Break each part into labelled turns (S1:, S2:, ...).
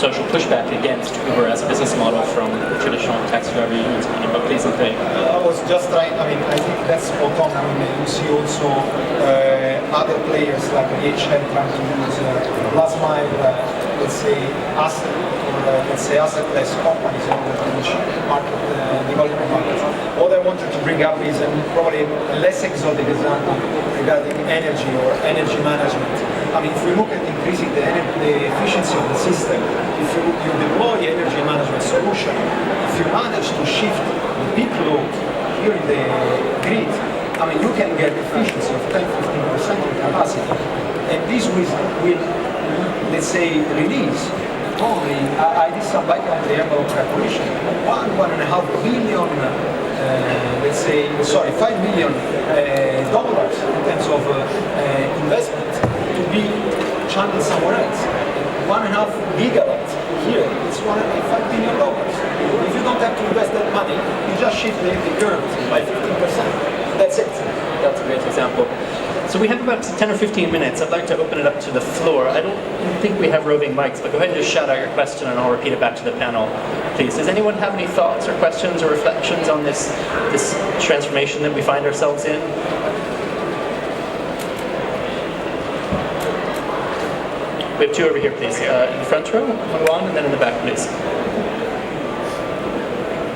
S1: social pushback against Uber as a business model from traditional taxi driver unions. But please, okay.
S2: I was just trying, I think that's spot on. You see also other players like DHL trying to use last mile, let's say, assetless companies in order to reach market, development markets. What I wanted to bring up is probably a less exotic example regarding energy or energy management. If we look at increasing the efficiency of the system, if you deploy energy management solution, if you manage to shift the peak load here in the grid, you can get efficiency of 10-15% of capacity. And this will, let's say, release only, I did some back on the envelope calculation, 1.5 billion, $5 billion in terms of investment to be channeled somewhere else. 1.5 gigawatts here, it's $1.5 billion. If you don't have to invest that money, you just shift the curve by 15%. That's it.
S1: That's a great example. So we have about 10 or 15 minutes. I'd like to open it up to the floor. I don't think we have roving mics, but go ahead and just shout out your question and I'll repeat it back to the panel, please. Does anyone have any thoughts or questions or reflections on this transformation that we find ourselves in? We have two over here, please. In the front row, Bعنوان, and then in the back, please.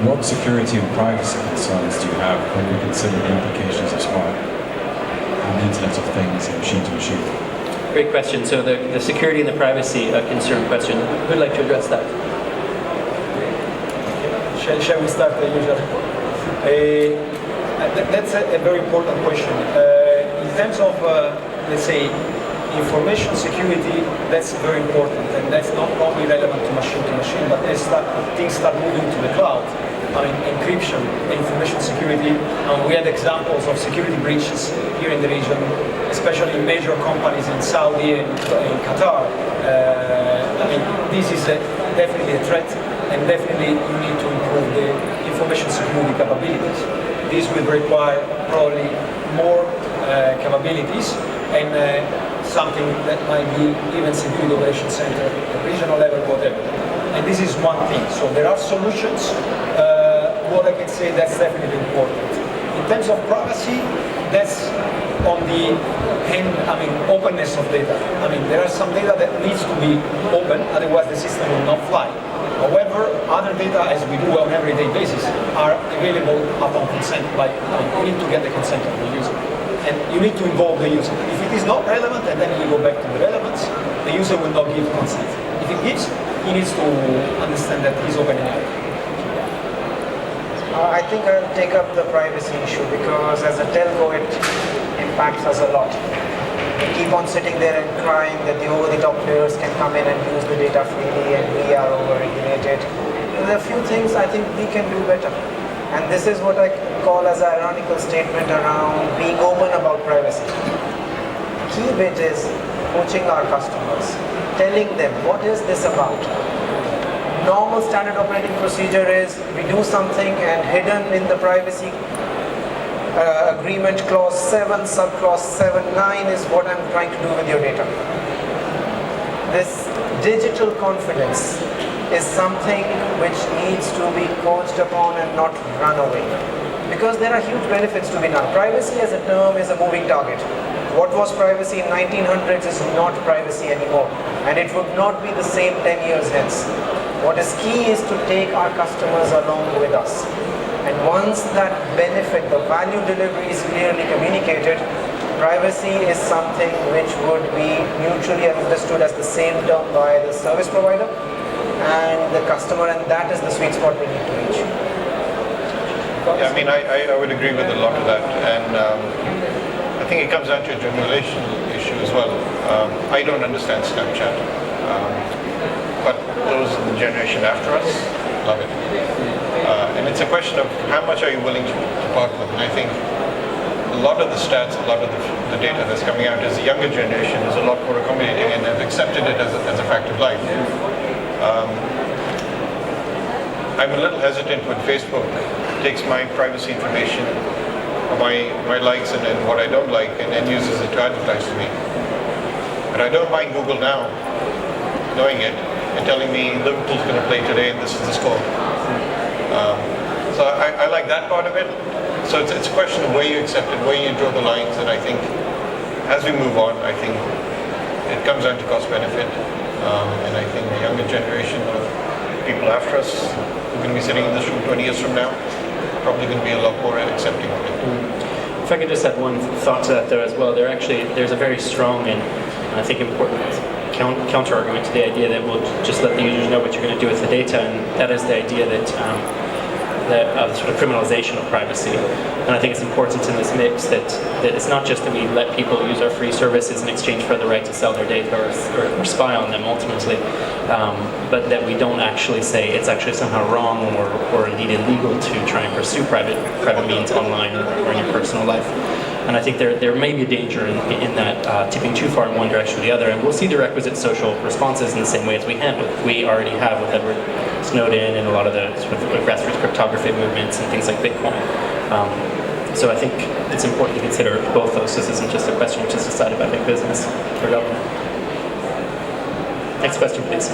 S3: What security and privacy concerns do you have when you consider the implications of smart and Internet of Things and machine-to-machine?
S1: Great question. So the security and the privacy concern question. Who'd like to address that?
S2: Shall we start the usual? That's a very important question. In terms of, let's say, information security, that's very important, and that's not only relevant to machine, but as things start moving to the cloud. Encryption, information security. We had examples of security breaches here in the region, especially in major companies in Saudi and in Qatar. This is definitely a threat, and definitely you need to improve the information security capabilities. This will require probably more capabilities and something that might be even security operations center, regional level, whatever. And this is one thing. So there are solutions. What I can say, that's definitely important. In terms of privacy, that's on the openness of data. There are some data that needs to be open, otherwise the system will not fly. However, other data, as we do on an everyday basis, are available upon consent. You need to get the consent of the user. And you need to involve the user. If it is not relevant, and then you go back to the relevance, the user will not give consent. If it gives, he needs to understand that he's opening up.
S4: I think I'll take up the privacy issue because as a telco, it impacts us a lot. We keep on sitting there and crying that the over-the-top players can come in and use the data freely and we are over-regulated. There are a few things I think we can do better. And this is what I call as an ironical statement around being open about privacy. The key bit is coaching our customers, telling them what is this about. Normal standard operating procedure is we do something and hidden in the privacy agreement clause 7, subclause 7.9 is what I'm trying to do with your data. This digital confidence is something which needs to be coached upon and not run away. Because there are huge benefits to be done. Privacy as a term is a moving target. What was privacy in 1900s is not privacy anymore. And it would not be the same 10 years hence. What is key is to take our customers along with us. And once that benefit, the value delivery is clearly communicated, privacy is something which would be mutually understood as the same term by the service provider and the customer, and that is the sweet spot we need to reach.
S5: Yeah, I would agree with a lot of that, and I think it comes down to a generational issue as well. I don't understand Snapchat. But those in the generation after us love it. And it's a question of how much are you willing to part with. And I think a lot of the stats, a lot of the data that's coming out is the younger generation is a lot more accommodating and have accepted it as a fact of life. I'm a little hesitant when Facebook takes my privacy information, my likes and what I don't like, and then uses it to advertise to me. But I don't mind Google now, knowing it, You're telling me Liverpool's going to play today and this is the score. So I like that part of it. So it's a question of where you accept it, where you draw the lines, and I think as we move on, I think it comes down to cost benefit. And I think the younger generation of people after us who are going to be sitting in this room 20 years from now are probably going to be a lot more accepting of it.
S1: If I could just add one thought to that though as well, there's a very strong and I think important counter-argument to the idea that we'll just let the users know what you're going to do with the data, and that is the idea that the sort of criminalization of privacy. And I think it's important in this mix that it's not just that we let people use our free services in exchange for the right to sell their data or spy on them ultimately, but that we don't actually say it's actually somehow wrong or indeed illegal to try and pursue private means online or in your personal life. And I think there may be a danger in that tipping too far in one direction or the other, and we'll see the requisite social responses in the same way as we already have with Edward Snowden and a lot of the sort of grassroots cryptography movements and things like Bitcoin. So I think it's important to consider both those. This isn't just a question which is decided by big business or government. Next question, please.